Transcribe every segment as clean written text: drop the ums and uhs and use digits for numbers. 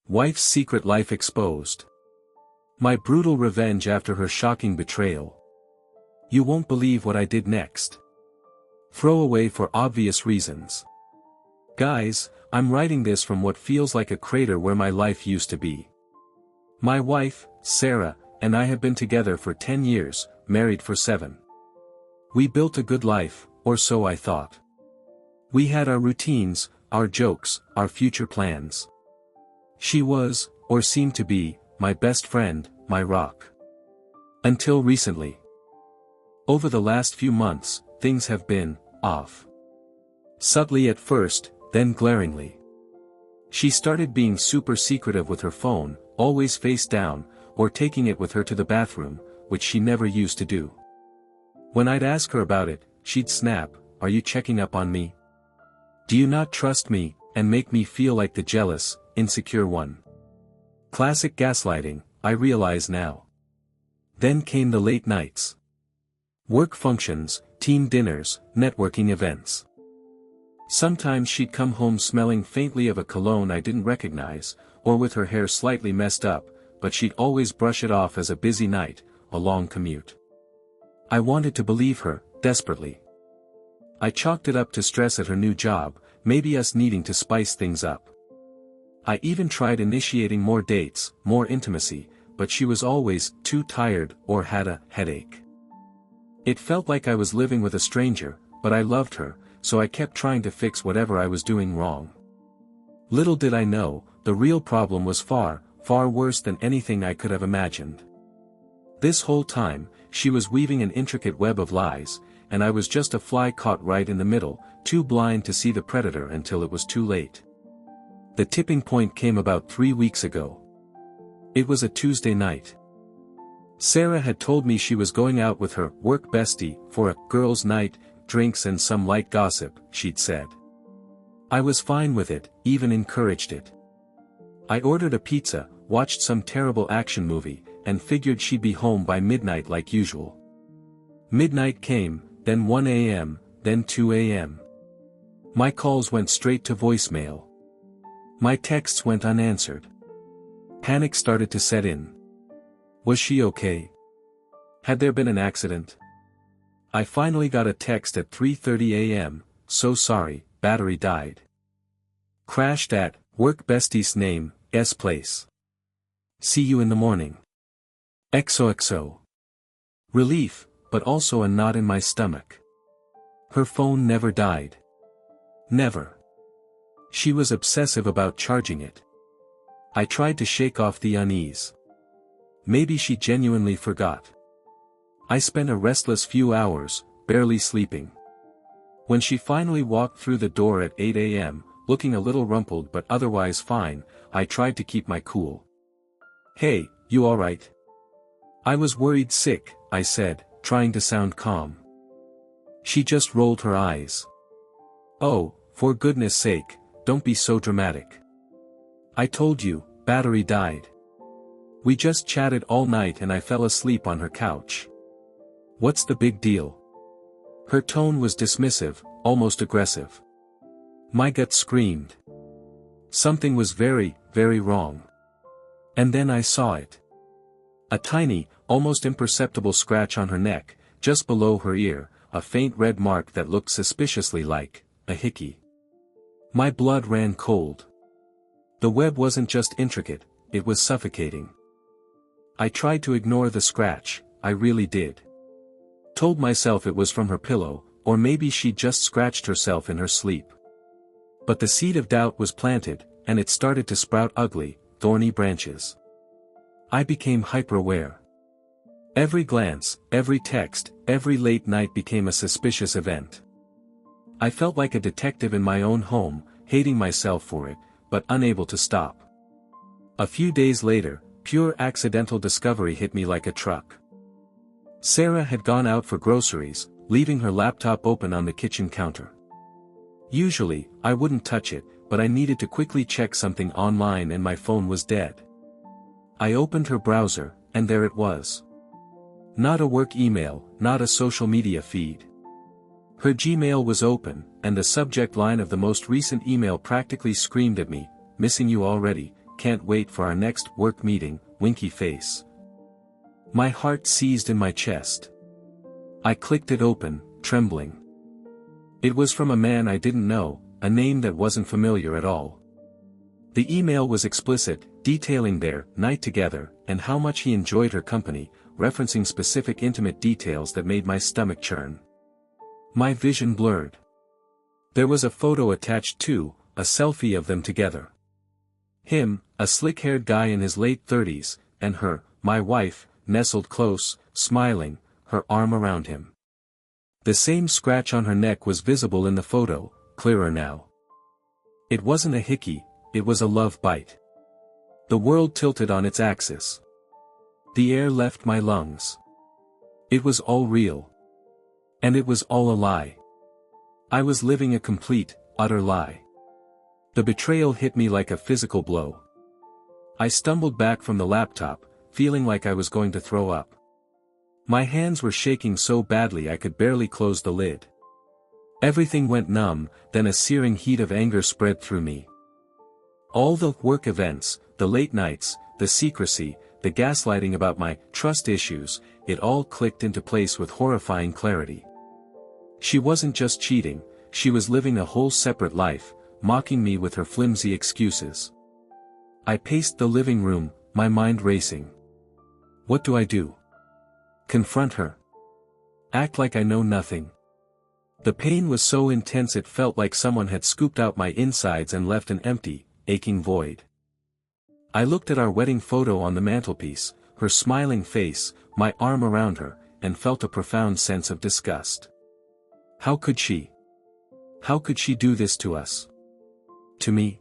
Wife's secret life exposed. My brutal revenge after her shocking betrayal. You won't believe what I did next. Throw away for obvious reasons. Guys, I'm writing this from what feels like a crater where my life used to be. My wife, Sarah, and I have been together for 10 years, married for 7. We built a good life, or so I thought. We had our routines, our jokes, our future plans. She was, or seemed to be, my best friend, my rock. Until recently. Over the last few months, things have been off. Subtly at first, then glaringly. She started being super secretive with her phone, always face down, or taking it with her to the bathroom, which she never used to do. When I'd ask her about it, she'd snap, "Are you checking up on me? Do you not trust me?" and make me feel like the jealous, insecure one. Classic gaslighting, I realize now. Then came the late nights. Work functions, team dinners, networking events. Sometimes she'd come home smelling faintly of a cologne I didn't recognize, or with her hair slightly messed up, but she'd always brush it off as a busy night, a long commute. I wanted to believe her, desperately. I chalked it up to stress at her new job, maybe us needing to spice things up. I even tried initiating more dates, more intimacy, but she was always too tired or had a headache. It felt like I was living with a stranger, but I loved her, so I kept trying to fix whatever I was doing wrong. Little did I know, the real problem was far, far worse than anything I could have imagined. This whole time, she was weaving an intricate web of lies, and I was just a fly caught right in the middle, too blind to see the predator until it was too late. The tipping point came about 3 weeks ago. It was a Tuesday night. Sarah had told me she was going out with her work bestie for a girls' night, drinks and some light gossip, she'd said. I was fine with it, even encouraged it. I ordered a pizza, watched some terrible action movie, and figured she'd be home by midnight like usual. Midnight came, then 1 a.m., then 2 a.m. My calls went straight to voicemail. My texts went unanswered. Panic started to set in. Was she okay? Had there been an accident? I finally got a text at 3:30 a.m., "So sorry, battery died. Crashed at, work bestie's name, S place. See you in the morning. XOXO. Relief, but also a knot in my stomach. Her phone never died. Never. She was obsessive about charging it. I tried to shake off the unease. Maybe she genuinely forgot. I spent a restless few hours, barely sleeping. When she finally walked through the door at 8 a.m., looking a little rumpled but otherwise fine, I tried to keep my cool. "Hey, you alright?" "I was worried sick," I said, trying to sound calm. She just rolled her eyes. "Oh, for goodness sake, don't be so dramatic. I told you, battery died. We just chatted all night and I fell asleep on her couch. What's the big deal?" Her tone was dismissive, almost aggressive. My gut screamed. Something was very, very wrong. And then I saw it. A tiny, almost imperceptible scratch on her neck, just below her ear, a faint red mark that looked suspiciously like a hickey. My blood ran cold. The web wasn't just intricate, it was suffocating. I tried to ignore the scratch, I really did. Told myself it was from her pillow, or maybe she'd just scratched herself in her sleep. But the seed of doubt was planted, and it started to sprout ugly, thorny branches. I became hyper-aware. Every glance, every text, every late night became a suspicious event. I felt like a detective in my own home, hating myself for it, but unable to stop. A few days later, pure accidental discovery hit me like a truck. Sarah had gone out for groceries, leaving her laptop open on the kitchen counter. Usually, I wouldn't touch it, but I needed to quickly check something online and my phone was dead. I opened her browser, and there it was. Not a work email, not a social media feed. Her Gmail was open, and the subject line of the most recent email practically screamed at me, "Missing you already, can't wait for our next work meeting, winky face. My heart seized in my chest. I clicked it open, trembling. It was from a man I didn't know, a name that wasn't familiar at all. The email was explicit, detailing their night together, and how much he enjoyed her company, referencing specific intimate details that made my stomach churn. My vision blurred. There was a photo attached too, a selfie of them together. Him, a slick-haired guy in his late 30s, and her, my wife, nestled close, smiling, her arm around him. The same scratch on her neck was visible in the photo, clearer now. It wasn't a hickey, it was a love bite. The world tilted on its axis. The air left my lungs. It was all real. And it was all a lie. I was living a complete, utter lie. The betrayal hit me like a physical blow. I stumbled back from the laptop, feeling like I was going to throw up. My hands were shaking so badly I could barely close the lid. Everything went numb, then a searing heat of anger spread through me. All the work events, the late nights, the secrecy, the gaslighting about my trust issues, it all clicked into place with horrifying clarity. She wasn't just cheating, she was living a whole separate life, mocking me with her flimsy excuses. I paced the living room, my mind racing. What do I do? Confront her? Act like I know nothing? The pain was so intense it felt like someone had scooped out my insides and left an empty, aching void. I looked at our wedding photo on the mantelpiece, her smiling face, my arm around her, and felt a profound sense of disgust. How could she? How could she do this to us? To me?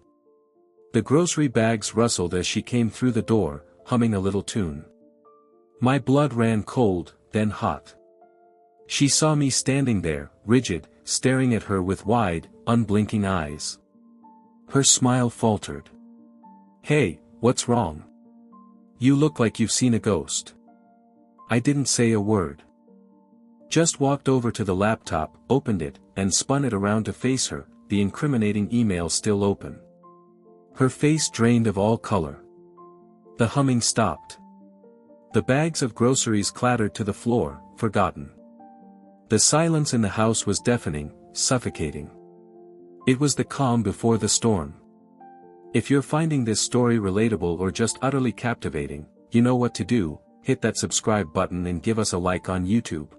The grocery bags rustled as she came through the door, humming a little tune. My blood ran cold, then hot. She saw me standing there, rigid, staring at her with wide, unblinking eyes. Her smile faltered. Hey, what's wrong? You look like you've seen a ghost. I didn't say a word. Just walked over to the laptop, opened it, and spun it around to face her, the incriminating email still open. Her face drained of all color. The humming stopped. The bags of groceries clattered to the floor, forgotten. The silence in the house was deafening, suffocating. It was the calm before the storm. If you're finding this story relatable or just utterly captivating, you know what to do, hit that subscribe button and give us a like on YouTube.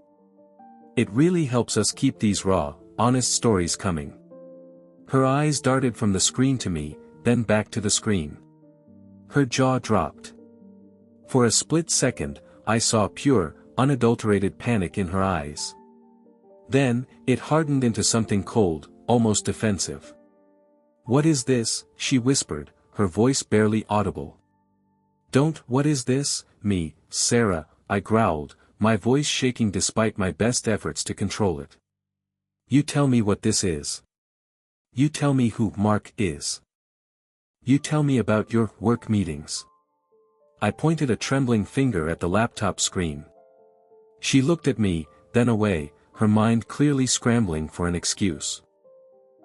It really helps us keep these raw, honest stories coming. Her eyes darted from the screen to me, then back to the screen. Her jaw dropped. For a split second, I saw pure, unadulterated panic in her eyes. Then, it hardened into something cold, almost defensive. What is this? She whispered, her voice barely audible. Don't, what is this? Me, Sarah, I growled, my voice shaking despite my best efforts to control it. You tell me what this is. You tell me who Mark is. You tell me about your work meetings. I pointed a trembling finger at the laptop screen. She looked at me, then away, her mind clearly scrambling for an excuse.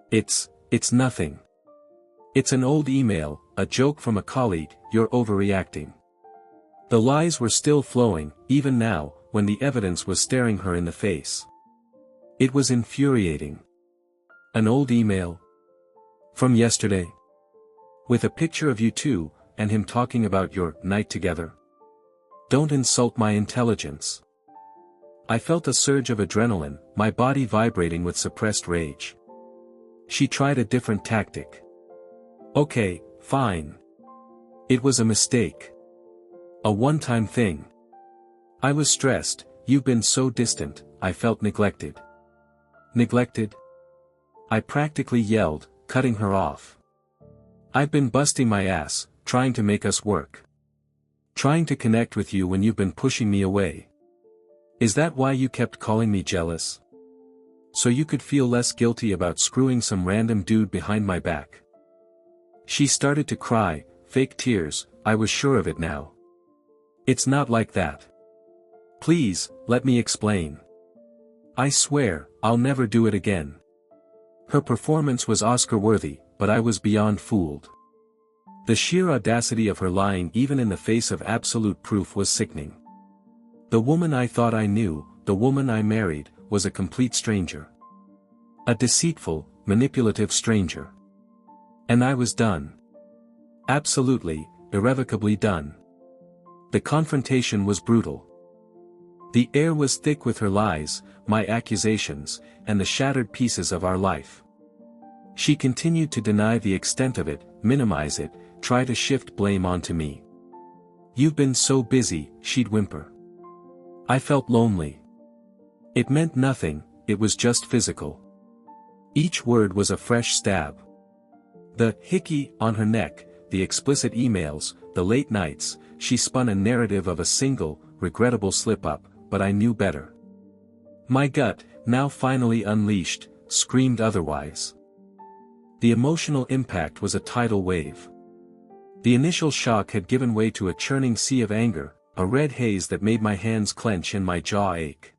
It's nothing. It's an old email, a joke from a colleague, you're overreacting. The lies were still flowing, even now, when the evidence was staring her in the face. It was infuriating. An old email? From yesterday? With a picture of you two, and him talking about your night together? Don't insult my intelligence. I felt a surge of adrenaline, my body vibrating with suppressed rage. She tried a different tactic. Okay, fine. It was a mistake. A one-time thing. I was stressed, you've been so distant, I felt neglected. Neglected? I practically yelled, cutting her off. I've been busting my ass, trying to make us work. Trying to connect with you when you've been pushing me away. Is that why you kept calling me jealous? So you could feel less guilty about screwing some random dude behind my back. She started to cry, fake tears, I was sure of it now. It's not like that. Please, let me explain. I swear, I'll never do it again. Her performance was Oscar-worthy, but I was beyond fooled. The sheer audacity of her lying even in the face of absolute proof was sickening. The woman I thought I knew, the woman I married, was a complete stranger. A deceitful, manipulative stranger. And I was done. Absolutely, irrevocably done. The confrontation was brutal. The air was thick with her lies, my accusations, and the shattered pieces of our life. She continued to deny the extent of it, minimize it, try to shift blame onto me. "You've been so busy," she'd whimper. I felt lonely. It meant nothing, it was just physical. Each word was a fresh stab. The hickey on her neck, the explicit emails, the late nights, she spun a narrative of a single, regrettable slip-up, but I knew better. My gut, now finally unleashed, screamed otherwise. The emotional impact was a tidal wave. The initial shock had given way to a churning sea of anger, a red haze that made my hands clench and my jaw ache.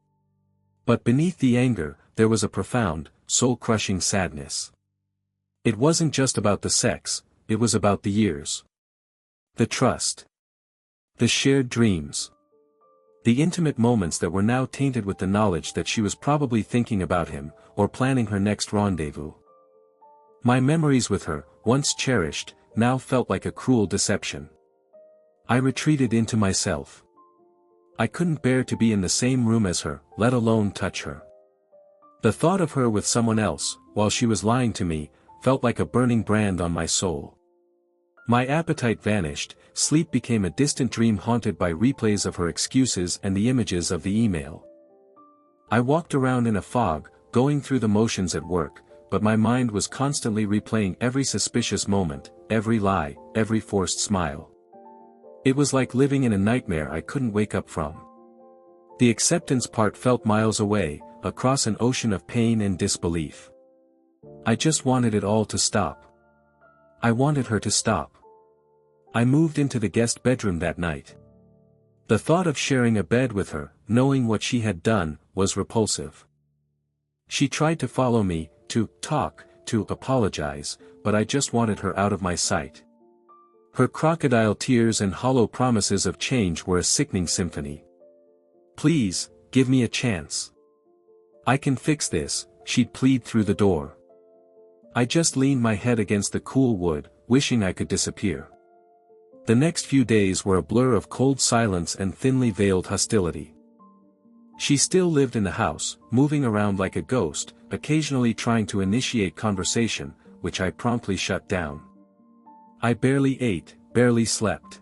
But beneath the anger, there was a profound, soul-crushing sadness. It wasn't just about the sex, it was about the years. The trust. The shared dreams. The intimate moments that were now tainted with the knowledge that she was probably thinking about him, or planning her next rendezvous. My memories with her, once cherished, now felt like a cruel deception. I retreated into myself. I couldn't bear to be in the same room as her, let alone touch her. The thought of her with someone else, while she was lying to me, felt like a burning brand on my soul. My appetite vanished, sleep became a distant dream haunted by replays of her excuses and the images of the email. I walked around in a fog, going through the motions at work, but my mind was constantly replaying every suspicious moment, every lie, every forced smile. It was like living in a nightmare I couldn't wake up from. The acceptance part felt miles away, across an ocean of pain and disbelief. I just wanted it all to stop. I wanted her to stop. I moved into the guest bedroom that night. The thought of sharing a bed with her, knowing what she had done, was repulsive. She tried to follow me, to talk, to apologize, but I just wanted her out of my sight. Her crocodile tears and hollow promises of change were a sickening symphony. "Please, give me a chance. I can fix this," she'd plead through the door. I just leaned my head against the cool wood, wishing I could disappear. The next few days were a blur of cold silence and thinly veiled hostility. She still lived in the house, moving around like a ghost, occasionally trying to initiate conversation, which I promptly shut down. I barely ate, barely slept.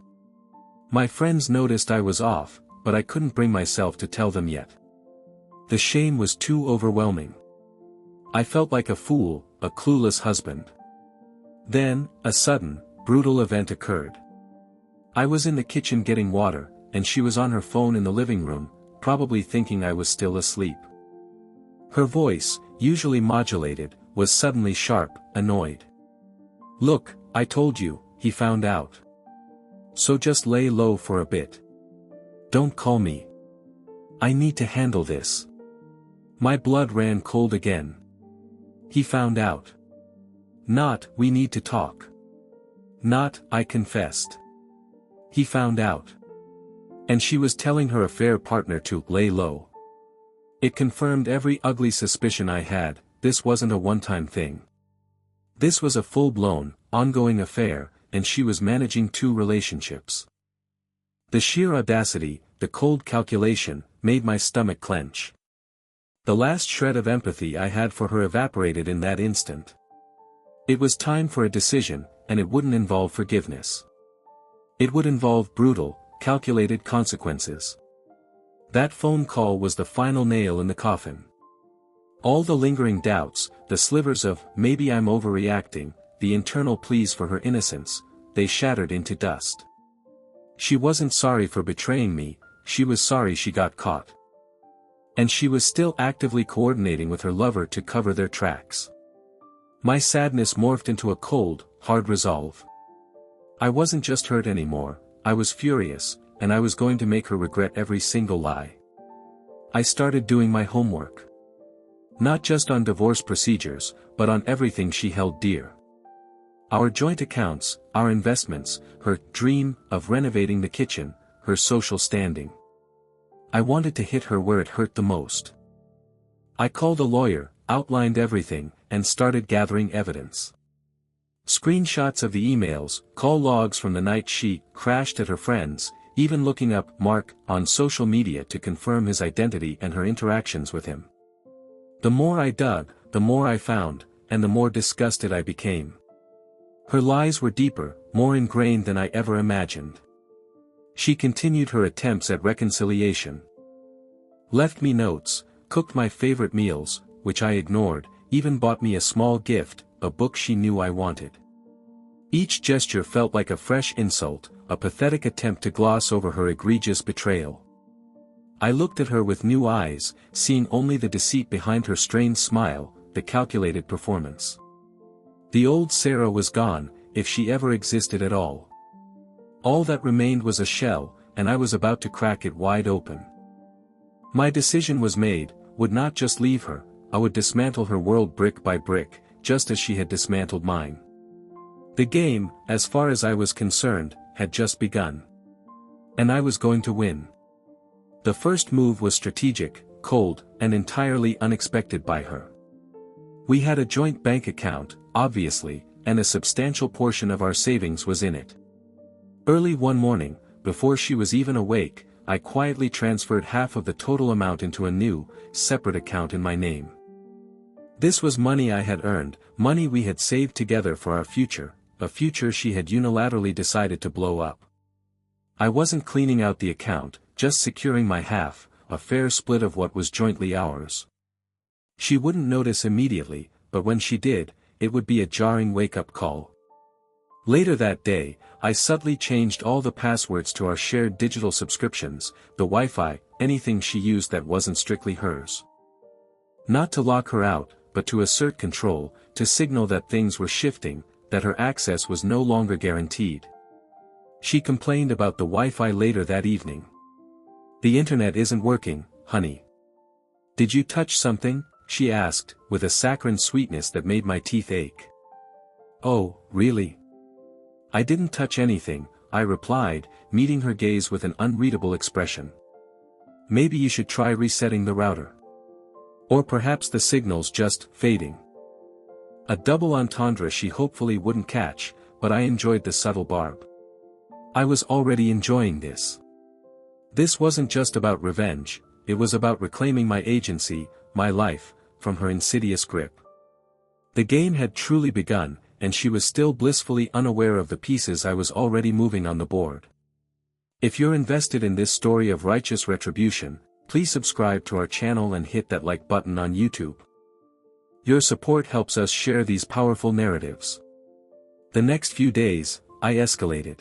My friends noticed I was off, but I couldn't bring myself to tell them yet. The shame was too overwhelming. I felt like a fool, a clueless husband. Then, a sudden, brutal event occurred. I was in the kitchen getting water, and she was on her phone in the living room, probably thinking I was still asleep. Her voice, usually modulated, was suddenly sharp, annoyed. "Look, I told you, he found out. So just lay low for a bit. Don't call me. I need to handle this." My blood ran cold again. He found out. Not, "We need to talk." Not, "I confessed." He found out. And she was telling her affair partner to lay low. It confirmed every ugly suspicion I had. This wasn't a one-time thing. This was a full-blown, ongoing affair, and she was managing two relationships. The sheer audacity, the cold calculation, made my stomach clench. The last shred of empathy I had for her evaporated in that instant. It was time for a decision, and it wouldn't involve forgiveness. It would involve brutal, calculated consequences. That phone call was the final nail in the coffin. All the lingering doubts, the slivers of, maybe I'm overreacting, the internal pleas for her innocence, they shattered into dust. She wasn't sorry for betraying me, she was sorry she got caught. And she was still actively coordinating with her lover to cover their tracks. My sadness morphed into a cold, hard resolve. I wasn't just hurt anymore, I was furious, and I was going to make her regret every single lie. I started doing my homework. Not just on divorce procedures, but on everything she held dear. Our joint accounts, our investments, her dream of renovating the kitchen, her social standing. I wanted to hit her where it hurt the most. I called a lawyer, outlined everything, and started gathering evidence. Screenshots of the emails, call logs from the night she crashed at her friends, even looking up Mark on social media to confirm his identity and her interactions with him. The more I dug, the more I found, and the more disgusted I became. Her lies were deeper, more ingrained than I ever imagined. She continued her attempts at reconciliation. Left me notes, cooked my favorite meals, which I ignored, even bought me a small gift, a book she knew I wanted. Each gesture felt like a fresh insult, a pathetic attempt to gloss over her egregious betrayal. I looked at her with new eyes, seeing only the deceit behind her strained smile, the calculated performance. The old Sarah was gone, if she ever existed at all. All that remained was a shell, and I was about to crack it wide open. My decision was made, would not just leave her, I would dismantle her world brick by brick, just as she had dismantled mine. The game, as far as I was concerned, had just begun. And I was going to win. The first move was strategic, cold, and entirely unexpected by her. We had a joint bank account, obviously, and a substantial portion of our savings was in it. Early one morning, before she was even awake, I quietly transferred half of the total amount into a new, separate account in my name. This was money I had earned, money we had saved together for our future, a future she had unilaterally decided to blow up. I wasn't cleaning out the account, just securing my half, a fair split of what was jointly ours. She wouldn't notice immediately, but when she did, it would be a jarring wake-up call. Later that day, I subtly changed all the passwords to our shared digital subscriptions, the Wi-Fi, anything she used that wasn't strictly hers. Not to lock her out, but to assert control, to signal that things were shifting, that her access was no longer guaranteed. She complained about the Wi-Fi later that evening. "The internet isn't working, honey." "Did you touch something?" she asked, with a saccharine sweetness that made my teeth ache. "Oh, really?" "I didn't touch anything," I replied, meeting her gaze with an unreadable expression. "Maybe you should try resetting the router. Or perhaps the signal's just fading." A double entendre she hopefully wouldn't catch, but I enjoyed the subtle barb. I was already enjoying this. This wasn't just about revenge, it was about reclaiming my agency, my life, from her insidious grip. The game had truly begun, and she was still blissfully unaware of the pieces I was already moving on the board. If you're invested in this story of righteous retribution, please subscribe to our channel and hit that like button on YouTube. Your support helps us share these powerful narratives. The next few days, I escalated.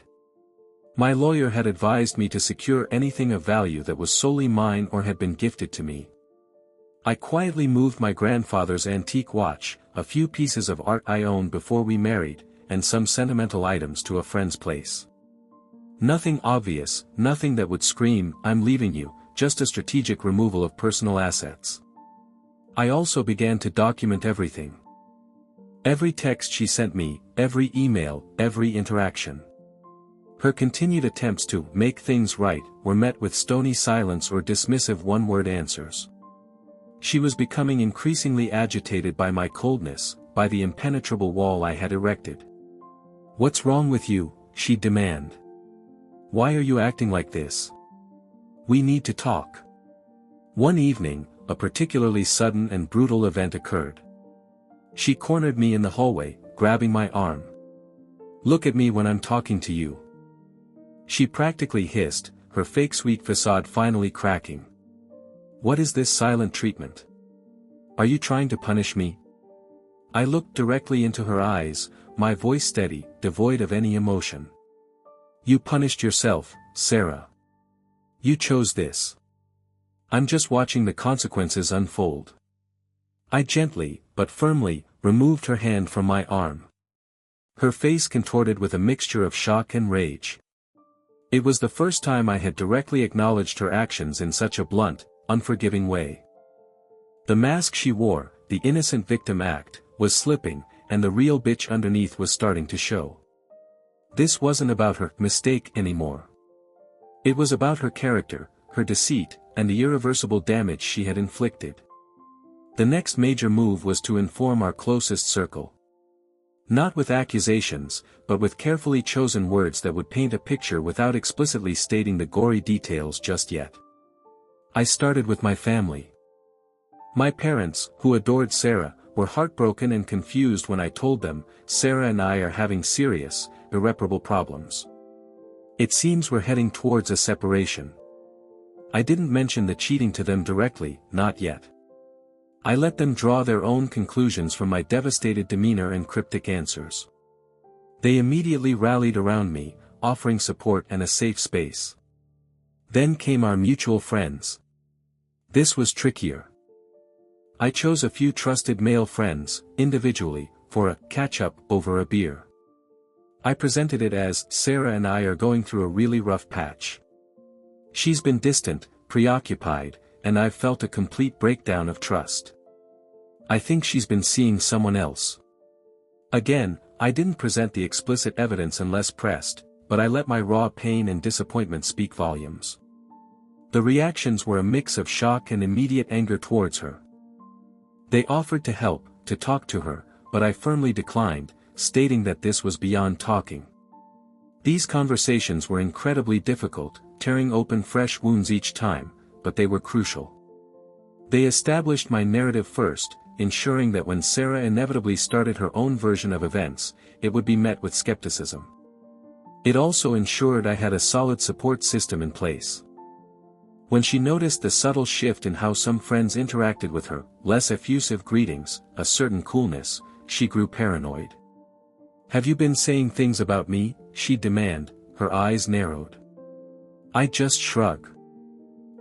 My lawyer had advised me to secure anything of value that was solely mine or had been gifted to me. I quietly moved my grandfather's antique watch, a few pieces of art I owned before we married, and some sentimental items to a friend's place. Nothing obvious, nothing that would scream, "I'm leaving you," just a strategic removal of personal assets. I also began to document everything. Every text she sent me, every email, every interaction. Her continued attempts to make things right were met with stony silence or dismissive one-word answers. She was becoming increasingly agitated by my coldness, by the impenetrable wall I had erected. "What's wrong with you?" she'd demand. "Why are you acting like this? We need to talk." One evening, a particularly sudden and brutal event occurred. She cornered me in the hallway, grabbing my arm. "Look at me when I'm talking to you," she practically hissed, her fake sweet facade finally cracking. "What is this silent treatment? Are you trying to punish me?" I looked directly into her eyes, my voice steady, devoid of any emotion. "You punished yourself, Sarah. You chose this. I'm just watching the consequences unfold." I gently, but firmly, removed her hand from my arm. Her face contorted with a mixture of shock and rage. It was the first time I had directly acknowledged her actions in such a blunt, unforgiving way. The mask she wore, the innocent victim act, was slipping, and the real bitch underneath was starting to show. This wasn't about her mistake anymore. It was about her character, her deceit, and the irreversible damage she had inflicted. The next major move was to inform our closest circle. Not with accusations, but with carefully chosen words that would paint a picture without explicitly stating the gory details just yet. I started with my family. My parents, who adored Sarah, were heartbroken and confused when I told them, Sarah and I are having serious, irreparable problems. It seems we're heading towards a separation. I didn't mention the cheating to them directly, not yet. I let them draw their own conclusions from my devastated demeanor and cryptic answers. They immediately rallied around me, offering support and a safe space. Then came our mutual friends. This was trickier. I chose a few trusted male friends, individually, for a catch-up over a beer. I presented it as, Sarah and I are going through a really rough patch. She's been distant, preoccupied, and I've felt a complete breakdown of trust. I think she's been seeing someone else. Again, I didn't present the explicit evidence unless pressed, but I let my raw pain and disappointment speak volumes. The reactions were a mix of shock and immediate anger towards her. They offered to help, to talk to her, but I firmly declined, stating that this was beyond talking. These conversations were incredibly difficult, tearing open fresh wounds each time, but they were crucial. They established my narrative first, ensuring that when Sarah inevitably started her own version of events, it would be met with skepticism. It also ensured I had a solid support system in place. When she noticed the subtle shift in how some friends interacted with her, less effusive greetings, a certain coolness, she grew paranoid. "Have you been saying things about me?" she'd demand, her eyes narrowed. I just shrug.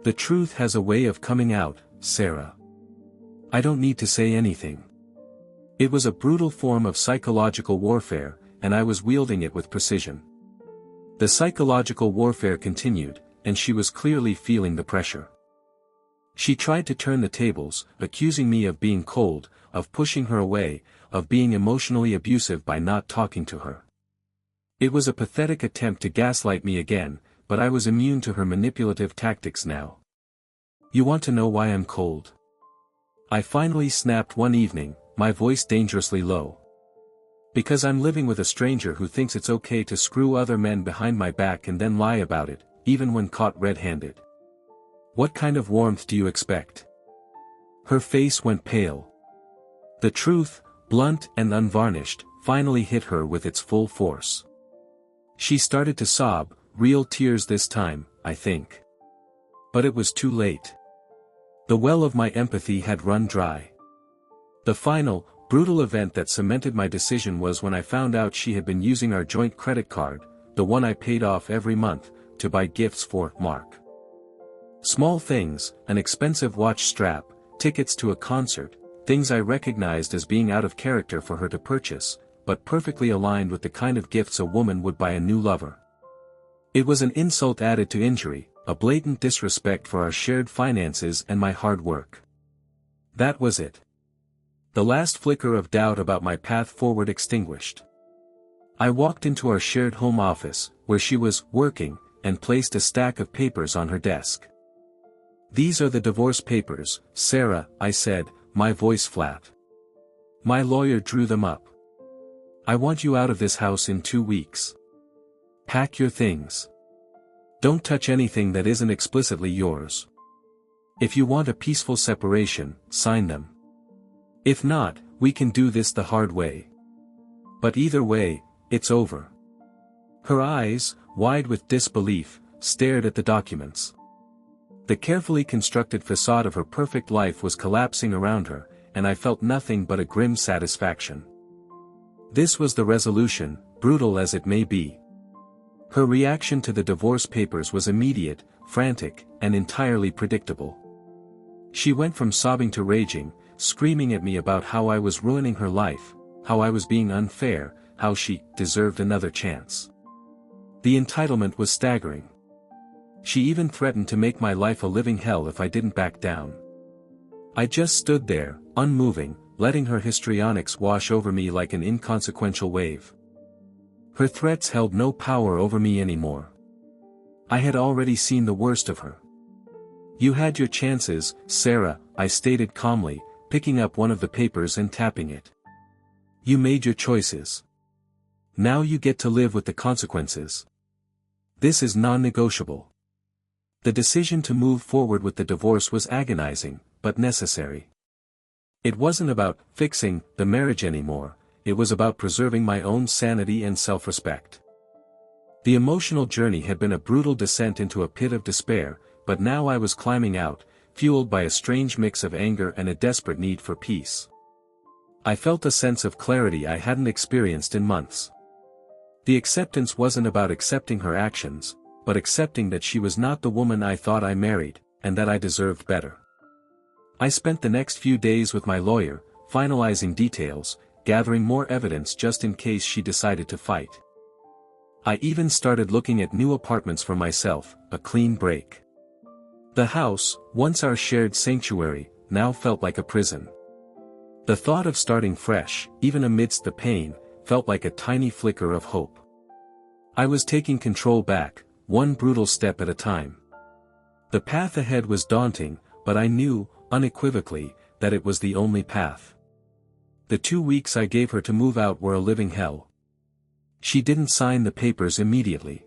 "The truth has a way of coming out, Sarah. I don't need to say anything." It was a brutal form of psychological warfare, and I was wielding it with precision. The psychological warfare continued, and she was clearly feeling the pressure. She tried to turn the tables, accusing me of being cold, of pushing her away, of being emotionally abusive by not talking to her. It was a pathetic attempt to gaslight me again, but I was immune to her manipulative tactics now. "You want to know why I'm cold?" I finally snapped one evening, my voice dangerously low. "Because I'm living with a stranger who thinks it's okay to screw other men behind my back and then lie about it, even when caught red-handed. What kind of warmth do you expect?" Her face went pale. The truth, blunt and unvarnished, finally hit her with its full force. She started to sob, real tears this time, I think. But it was too late. The well of my empathy had run dry. The final, brutal event that cemented my decision was when I found out she had been using our joint credit card, the one I paid off every month, to buy gifts for Mark. Small things, an expensive watch strap, tickets to a concert, things I recognized as being out of character for her to purchase, but perfectly aligned with the kind of gifts a woman would buy a new lover. It was an insult added to injury, a blatant disrespect for our shared finances and my hard work. That was it. The last flicker of doubt about my path forward extinguished. I walked into our shared home office, where she was working, and placed a stack of papers on her desk. "These are the divorce papers, Sarah," I said, my voice flat. "My lawyer drew them up. I want you out of this house in 2 weeks. Pack your things. Don't touch anything that isn't explicitly yours. If you want a peaceful separation, sign them. If not, we can do this the hard way. But either way, it's over." Her eyes, wide with disbelief, stared at the documents. The carefully constructed facade of her perfect life was collapsing around her, and I felt nothing but a grim satisfaction. This was the resolution, brutal as it may be. Her reaction to the divorce papers was immediate, frantic, and entirely predictable. She went from sobbing to raging, screaming at me about how I was ruining her life, how I was being unfair, how she deserved another chance. The entitlement was staggering. She even threatened to make my life a living hell if I didn't back down. I just stood there, unmoving, letting her histrionics wash over me like an inconsequential wave. Her threats held no power over me anymore. I had already seen the worst of her. "You had your chances, Sarah," I stated calmly, picking up one of the papers and tapping it. "You made your choices. Now you get to live with the consequences. This is non-negotiable." The decision to move forward with the divorce was agonizing, but necessary. It wasn't about fixing the marriage anymore, it was about preserving my own sanity and self-respect. The emotional journey had been a brutal descent into a pit of despair, but now I was climbing out, fueled by a strange mix of anger and a desperate need for peace. I felt a sense of clarity I hadn't experienced in months. The acceptance wasn't about accepting her actions, but accepting that she was not the woman I thought I married, and that I deserved better. I spent the next few days with my lawyer, finalizing details, gathering more evidence just in case she decided to fight. I even started looking at new apartments for myself, a clean break. The house, once our shared sanctuary, now felt like a prison. The thought of starting fresh, even amidst the pain, felt like a tiny flicker of hope. I was taking control back, one brutal step at a time. The path ahead was daunting, but I knew, unequivocally, that it was the only path. The 2 weeks I gave her to move out were a living hell. She didn't sign the papers immediately.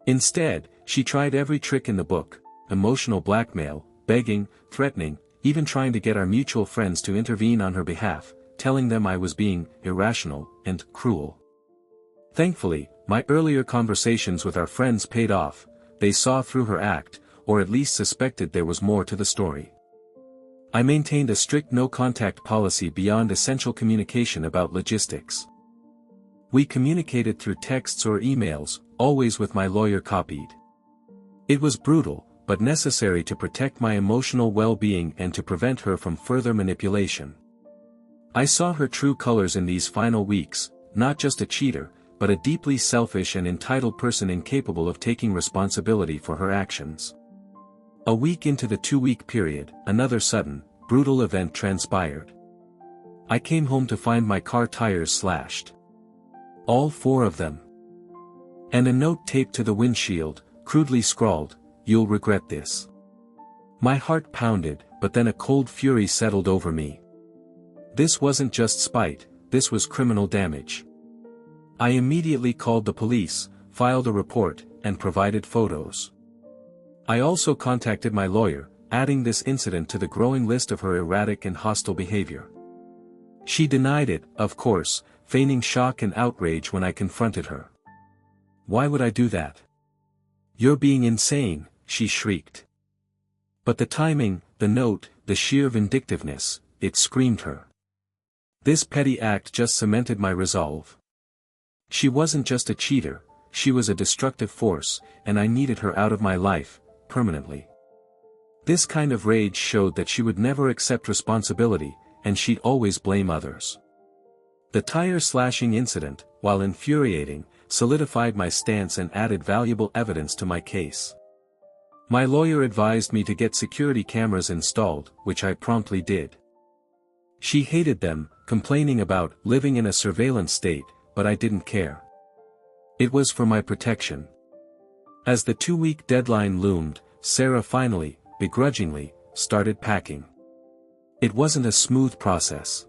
Instead, she tried every trick in the book: emotional blackmail, begging, threatening, even trying to get our mutual friends to intervene on her behalf, telling them I was being irrational and cruel. Thankfully, my earlier conversations with our friends paid off. They saw through her act, or at least suspected there was more to the story. I maintained a strict no-contact policy beyond essential communication about logistics. We communicated through texts or emails, always with my lawyer copied. It was brutal, but necessary to protect my emotional well-being and to prevent her from further manipulation. I saw her true colors in these final weeks, not just a cheater, but a deeply selfish and entitled person incapable of taking responsibility for her actions. A week into the 2-week period, another sudden, brutal event transpired. I came home to find my car tires slashed. All 4 of them. And a note taped to the windshield, crudely scrawled, "You'll regret this." My heart pounded, but then a cold fury settled over me. This wasn't just spite, this was criminal damage. I immediately called the police, filed a report, and provided photos. I also contacted my lawyer, adding this incident to the growing list of her erratic and hostile behavior. She denied it, of course, feigning shock and outrage when I confronted her. "Why would I do that? You're being insane," she shrieked. But the timing, the note, the sheer vindictiveness, it screamed her. This petty act just cemented my resolve. She wasn't just a cheater, she was a destructive force, and I needed her out of my life, permanently. This kind of rage showed that she would never accept responsibility, and she'd always blame others. The tire slashing incident, while infuriating, solidified my stance and added valuable evidence to my case. My lawyer advised me to get security cameras installed, which I promptly did. She hated them, complaining about living in a surveillance state, but I didn't care. It was for my protection. As the 2-week deadline loomed, Sarah finally, begrudgingly, started packing. It wasn't a smooth process.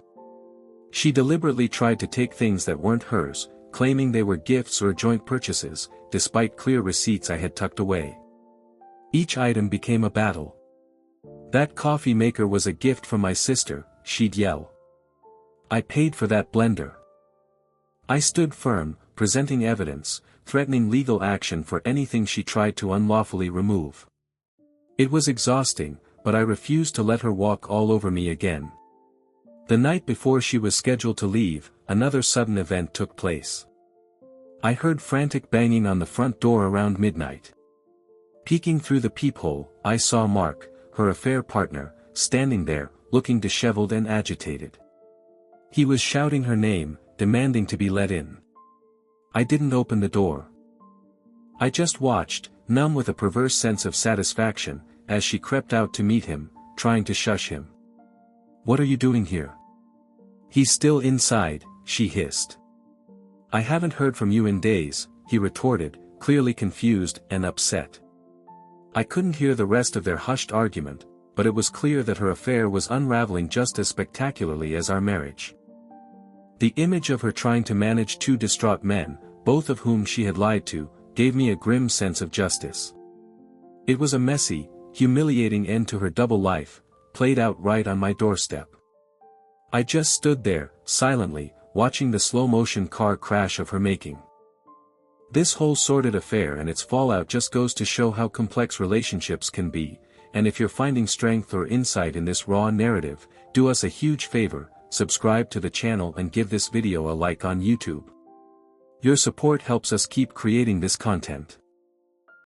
She deliberately tried to take things that weren't hers, claiming they were gifts or joint purchases, despite clear receipts I had tucked away. Each item became a battle. "That coffee maker was a gift from my sister," she'd yell. "I paid for that blender." I stood firm, presenting evidence, threatening legal action for anything she tried to unlawfully remove. It was exhausting, but I refused to let her walk all over me again. The night before she was scheduled to leave, another sudden event took place. I heard frantic banging on the front door around midnight. Peeking through the peephole, I saw Mark, her affair partner, standing there, looking disheveled and agitated. He was shouting her name, demanding to be let in. I didn't open the door. I just watched, numb with a perverse sense of satisfaction, as she crept out to meet him, trying to shush him. "What are you doing here?" He's still inside, she hissed. I haven't heard from you in days, he retorted, clearly confused and upset. I couldn't hear the rest of their hushed argument, but it was clear that her affair was unraveling just as spectacularly as our marriage. The image of her trying to manage two distraught men, both of whom she had lied to, gave me a grim sense of justice. It was a messy, humiliating end to her double life, played out right on my doorstep. I just stood there, silently, watching the slow-motion car crash of her making. This whole sordid affair and its fallout just goes to show how complex relationships can be, and if you're finding strength or insight in this raw narrative, do us a huge favor, subscribe to the channel and give this video a like on YouTube. Your support helps us keep creating this content.